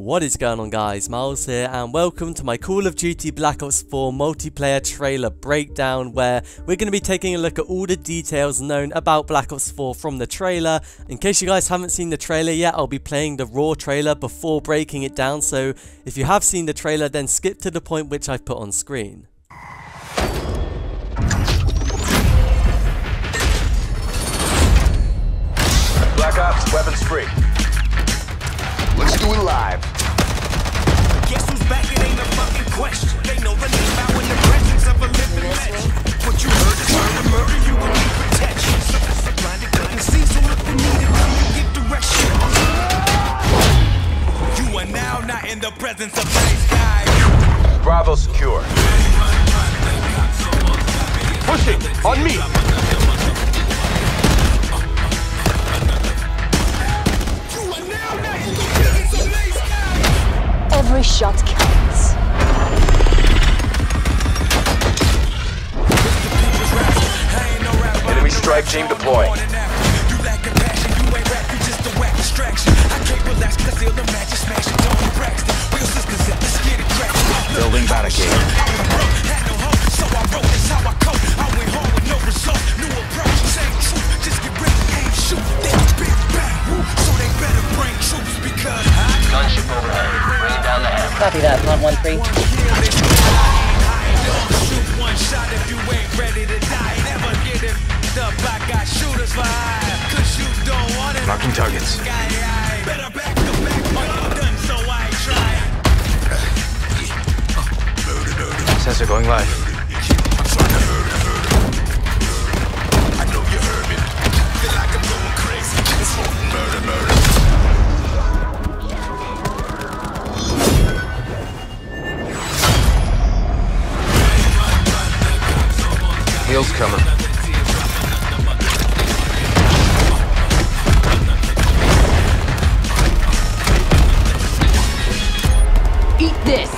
What is going on, guys? Miles here and welcome to my Call of Duty Black Ops 4 multiplayer trailer breakdown, where we're going to be taking a look at all the details known about Black Ops 4 from the trailer. In case you guys haven't seen the trailer yet, I'll be playing the raw trailer before breaking it down, so if you have seen the trailer then skip to the point which I've put on screen. Black Ops, weapons free. Let's do it live. Guess who's back? It ain't a fucking question. They know the name out in the presence of a living legend. What you heard is murder, you will need protection. So blinded couldn't see, so if you need it, you get direction. You are now not in the presence of nice guys. Bravo secure. Pushing, on me. Every shot counts. Enemy strike team deployed. You lack compassion, you ain't rap, you just a whack distraction. I can't relax, cause they'll imagine smashing Tony Braxton. Real sisters at the skitty crack. Building barricade. Had no hope, so I wrote this how I cope. I went home with no result, new approach, same truth. Just get ready, aim, shoot, then big bang. So they better bring troops because Gunship overhead. Bring down the hammer. Copy that, Mod 1-3. shoot one shot if you ain't ready to die. Never get it up, I got shooters for hire. Cause you don't want it. Marking targets. Better back to back, but I'm done, so I ain't trying. Sensor going live. I know you heard me. Feel like I'm going crazy. It's murder. Heels coming. Eat this!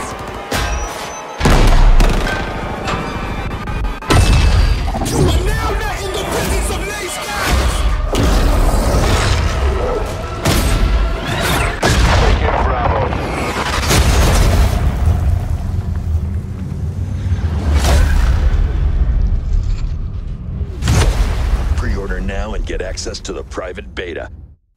You are now not in the presence of nice guys. Taking Bravo. Pre-order now and get access to the private beta.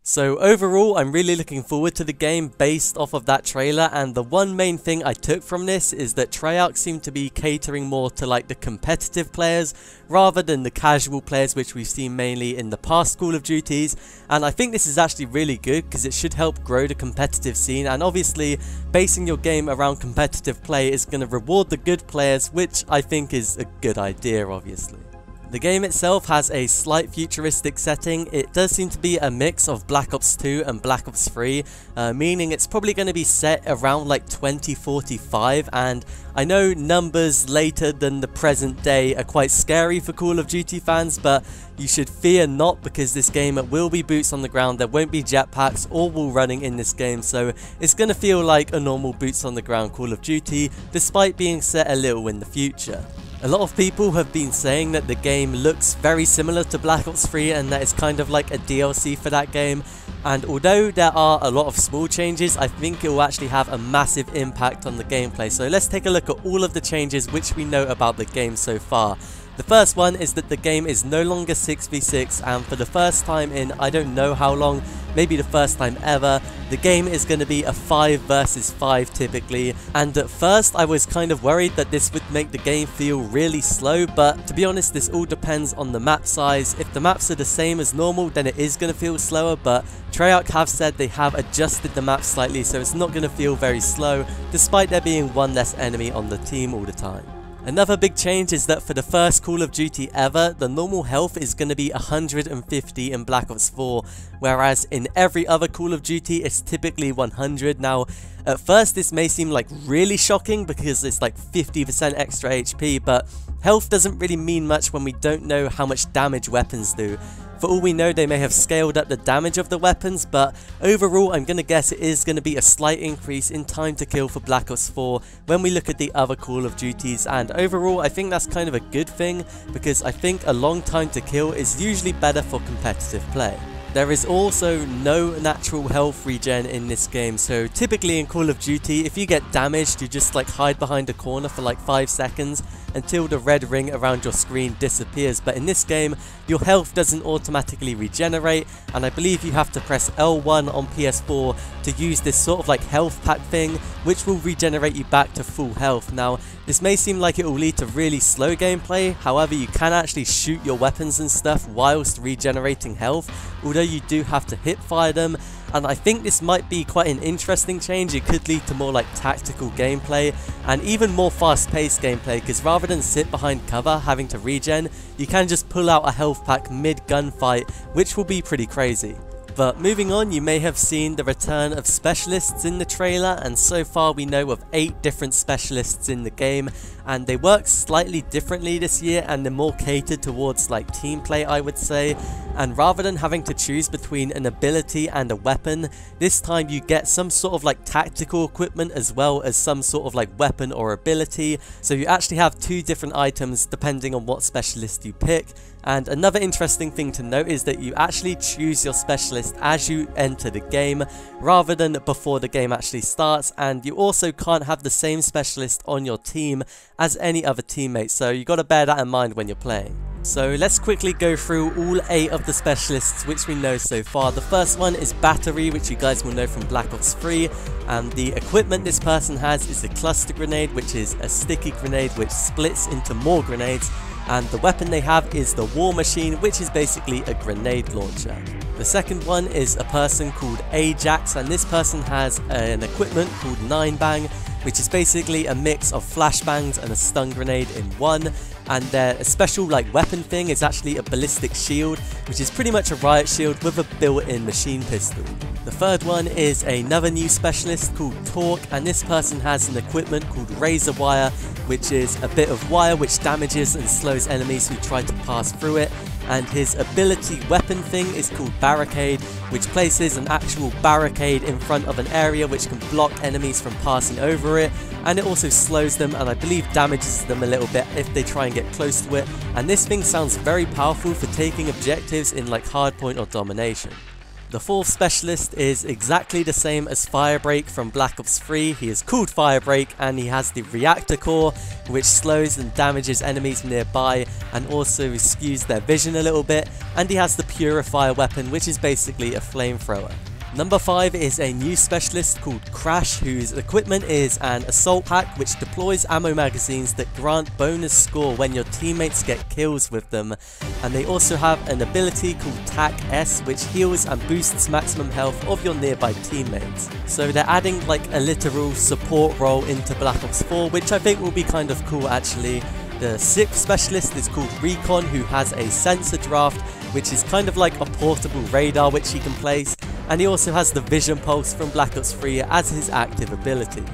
So overall, I'm really looking forward to the game based off of that trailer, and the one main thing I took from this is that Treyarch seemed to be catering more to like the competitive players rather than the casual players which we've seen mainly in the past Call of Duties, and I think this is actually really good because it should help grow the competitive scene, and obviously basing your game around competitive play is going to reward the good players, which I think is a good idea obviously. The game itself has a slight futuristic setting. It does seem to be a mix of Black Ops 2 and Black Ops 3, meaning it's probably going to be set around like 2045, and I know numbers later than the present day are quite scary for Call of Duty fans, but you should fear not, because this game will be boots on the ground. There won't be jetpacks or wall running in this game, so it's going to feel like a normal boots on the ground Call of Duty, despite being set a little in the future. A lot of people have been saying that the game looks very similar to Black Ops 3 and that it's kind of like a DLC for that game, and although there are a lot of small changes, I think it will actually have a massive impact on the gameplay. So let's take a look at all of the changes which we know about the game so far. The first one is that the game is no longer 6v6, and for the first time in I don't know how long, maybe the first time ever, the game is going to be a 5 versus 5 typically, and at first I was kind of worried that this would make the game feel really slow, but to be honest this all depends on the map size. If the maps are the same as normal then it is going to feel slower, but Treyarch have said they have adjusted the map slightly so it's not going to feel very slow, despite there being one less enemy on the team all the time. Another big change is that for the first Call of Duty ever, the normal health is going to be 150 in Black Ops 4, whereas in every other Call of Duty it's typically 100. Now, at first this may seem like really shocking because it's like 50% extra HP, but health doesn't really mean much when we don't know how much damage weapons do. For all we know, they may have scaled up the damage of the weapons, but overall I'm going to guess it is going to be a slight increase in time to kill for Black Ops 4 when we look at the other Call of Duties, and overall I think that's kind of a good thing because I think a long time to kill is usually better for competitive play. There is also no natural health regen in this game, so typically in Call of Duty, if you get damaged, you just like hide behind a corner for like 5 seconds until the red ring around your screen disappears. But in this game, your health doesn't automatically regenerate, and I believe you have to press L1 on PS4 to use this sort of like health pack thing, which will regenerate you back to full health. Now, this may seem like it will lead to really slow gameplay, however you can actually shoot your weapons and stuff whilst regenerating health, although you do have to hip fire them, and I think this might be quite an interesting change. It could lead to more like tactical gameplay and even more fast paced gameplay, because rather than sit behind cover having to regen, you can just pull out a health pack mid gunfight, which will be pretty crazy. But moving on, you may have seen the return of specialists in the trailer, and so far we know of 8 different specialists in the game, and they work slightly differently this year, and they're more catered towards like team play, I would say. And rather than having to choose between an ability and a weapon, this time you get some sort of like tactical equipment as well as some sort of like weapon or ability, so you actually have 2 different items depending on what specialist you pick. And another interesting thing to note is that you actually choose your specialist as you enter the game rather than before the game actually starts, and you also can't have the same specialist on your team as any other teammates, so you got to bear that in mind when you're playing. So let's quickly go through all 8 of the specialists which we know so far. The first one is Battery, which you guys will know from Black Ops 3, and the equipment this person has is a cluster grenade, which is a sticky grenade which splits into more grenades, and the weapon they have is the War Machine, which is basically a grenade launcher. The second one is a person called Ajax, and this person has an equipment called 9 Bang, which is basically a mix of flashbangs and a stun grenade in one, and their special like weapon thing is actually a ballistic shield, which is pretty much a riot shield with a built-in machine pistol. The third one is another new specialist called Torque, and this person has an equipment called Razor Wire, which is a bit of wire which damages and slows enemies who try to pass through it. And his ability weapon thing is called Barricade, which places an actual barricade in front of an area which can block enemies from passing over it, and it also slows them and I believe damages them a little bit if they try and get close to it. And this thing sounds very powerful for taking objectives in like hardpoint or domination. The fourth specialist is exactly the same as Firebreak from Black Ops 3. He is called Firebreak, and he has the Reactor Core, which slows and damages enemies nearby and also skews their vision a little bit, and he has the Purifier weapon, which is basically a flamethrower. Number 5 is a new specialist called Crash, whose equipment is an assault pack which deploys ammo magazines that grant bonus score when your teammates get kills with them, and they also have an ability called TAC S, which heals and boosts maximum health of your nearby teammates. So they're adding like a literal support role into Black Ops 4, which I think will be kind of cool actually. The 6th specialist is called Recon, who has a sensor draft, which is kind of like a portable radar which he can place, and he also has the Vision Pulse from Black Ops 3 as his active ability.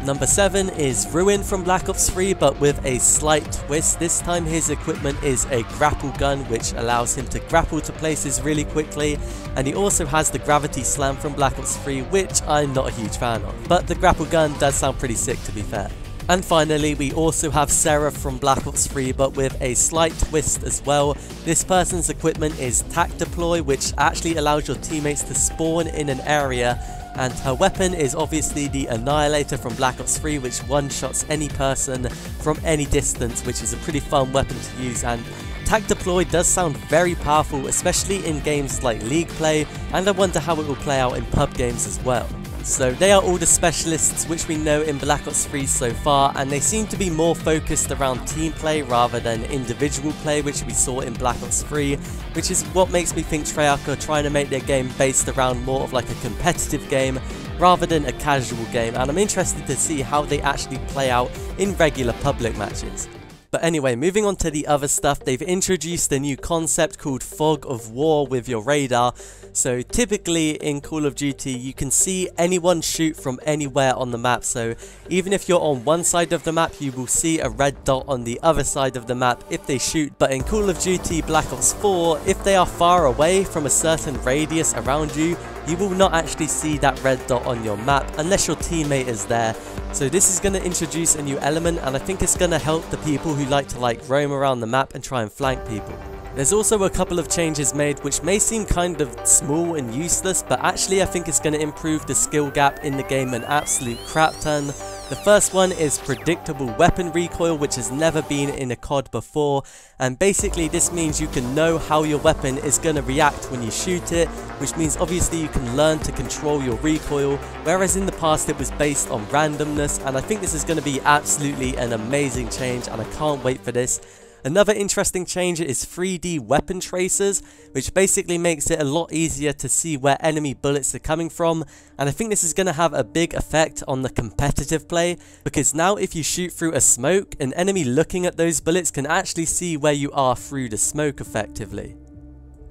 Number 7 is Ruin from Black Ops 3, but with a slight twist. This time his equipment is a grapple gun, which allows him to grapple to places really quickly, and he also has the Gravity Slam from Black Ops 3, which I'm not a huge fan of, but the grapple gun does sound pretty sick to be fair. And finally, we also have Seraph from Black Ops 3, but with a slight twist as well. This person's equipment is TAC Deploy, which actually allows your teammates to spawn in an area, and her weapon is obviously the Annihilator from Black Ops 3, which one-shots any person from any distance, which is a pretty fun weapon to use. And TAC Deploy does sound very powerful, especially in games like League play, and I wonder how it will play out in pub games as well. So they are all the specialists which we know in Black Ops 3 so far, and they seem to be more focused around team play rather than individual play, which we saw in Black Ops 3, which is what makes me think Treyarch are trying to make their game based around more of like a competitive game rather than a casual game, and I'm interested to see how they actually play out in regular public matches. But anyway, moving on to the other stuff, they've introduced a new concept called Fog of War with your radar. So typically in Call of Duty, you can see anyone shoot from anywhere on the map. So even if you're on one side of the map, you will see a red dot on the other side of the map if they shoot. But in Call of Duty Black Ops 4, if they are far away from a certain radius around you, you will not actually see that red dot on your map unless your teammate is there. So this is going to introduce a new element, and I think it's going to help the people who like to roam around the map and try and flank people. There's also a couple of changes made which may seem kind of small and useless, but actually I think it's going to improve the skill gap in the game an absolute crap ton. The first one is predictable weapon recoil, which has never been in a COD before, and basically this means you can know how your weapon is going to react when you shoot it, which means obviously you can learn to control your recoil, whereas in the past it was based on randomness, and I think this is going to be absolutely an amazing change and I can't wait for this. Another interesting change is 3D weapon tracers, which basically makes it a lot easier to see where enemy bullets are coming from, and I think this is going to have a big effect on the competitive play, because now if you shoot through a smoke, an enemy looking at those bullets can actually see where you are through the smoke effectively.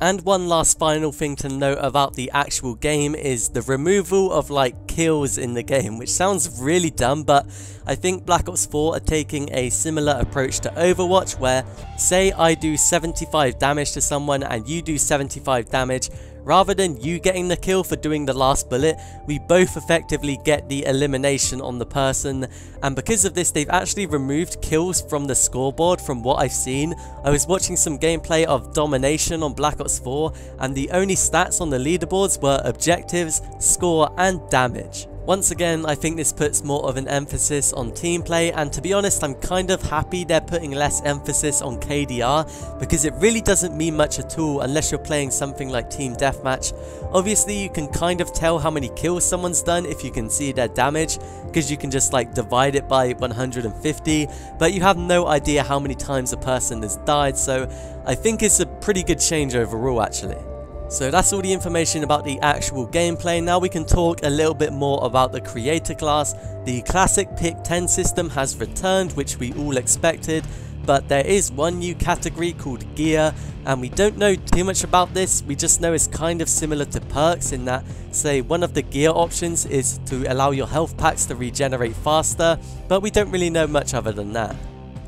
And one last final thing to note about the actual game is the removal of like kills in the game, which sounds really dumb, but I think Black Ops 4 are taking a similar approach to Overwatch, where say I do 75 damage to someone and you do 75 damage, rather than you getting the kill for doing the last bullet, we both effectively get the elimination on the person, and because of this they've actually removed kills from the scoreboard from what I've seen. I was watching some gameplay of Domination on Black Ops 4 and the only stats on the leaderboards were objectives, score and damage. Once again, I think this puts more of an emphasis on team play, and to be honest, I'm kind of happy they're putting less emphasis on KDR, because it really doesn't mean much at all unless you're playing something like Team Deathmatch. Obviously, you can kind of tell how many kills someone's done if you can see their damage, because you can just like divide it by 150, but you have no idea how many times a person has died, so I think it's a pretty good change overall actually. So that's all the information about the actual gameplay. Now we can talk a little bit more about the creator class. The classic pick 10 system has returned, which we all expected, but there is one new category called gear, and we don't know too much about this. We just know it's kind of similar to perks in that, say, one of the gear options is to allow your health packs to regenerate faster, but we don't really know much other than that.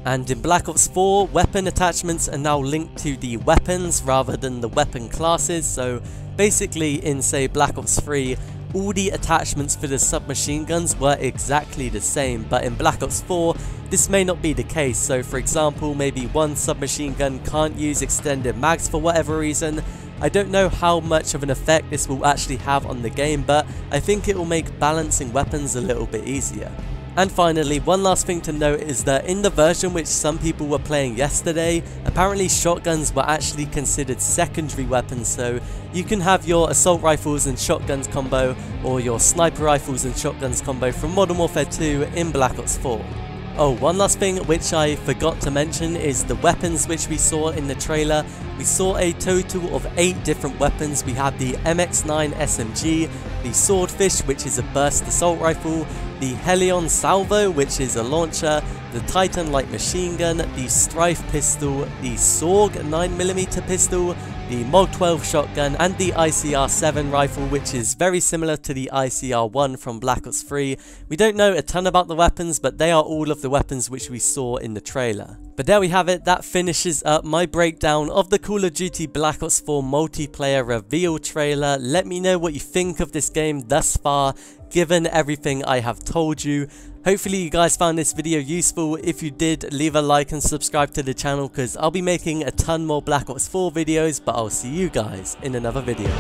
And in Black Ops 4, weapon attachments are now linked to the weapons rather than the weapon classes. So basically in say Black Ops 3, all the attachments for the submachine guns were exactly the same, but in Black Ops 4 this may not be the case. So for example, maybe one submachine gun can't use extended mags for whatever reason. I don't know how much of an effect this will actually have on the game, but I think it will make balancing weapons a little bit easier. And finally, one last thing to note is that in the version which some people were playing yesterday, apparently shotguns were actually considered secondary weapons, so you can have your assault rifles and shotguns combo or your sniper rifles and shotguns combo from Modern Warfare 2 in Black Ops 4. Oh, one last thing which I forgot to mention is the weapons which we saw in the trailer. We saw a total of 8 different weapons. We had the MX9 SMG, the Swordfish, which is a burst assault rifle, the Helion Salvo, which is a launcher, the Titan light machine gun, the Strife pistol, the Sorg 9mm pistol, the Mod 12 shotgun, and the ICR-7 rifle, which is very similar to the ICR-1 from Black Ops 3. We don't know a ton about the weapons, but they are all of the weapons which we saw in the trailer. But there we have it. That finishes up my breakdown of the Call of Duty Black Ops 4 multiplayer reveal trailer. Let me know what you think of this game thus far, given everything I have told you. Hopefully you guys found this video useful. If you did, leave a like and subscribe to the channel, because I'll be making a ton more Black Ops 4 videos, but I'll see you guys in another video.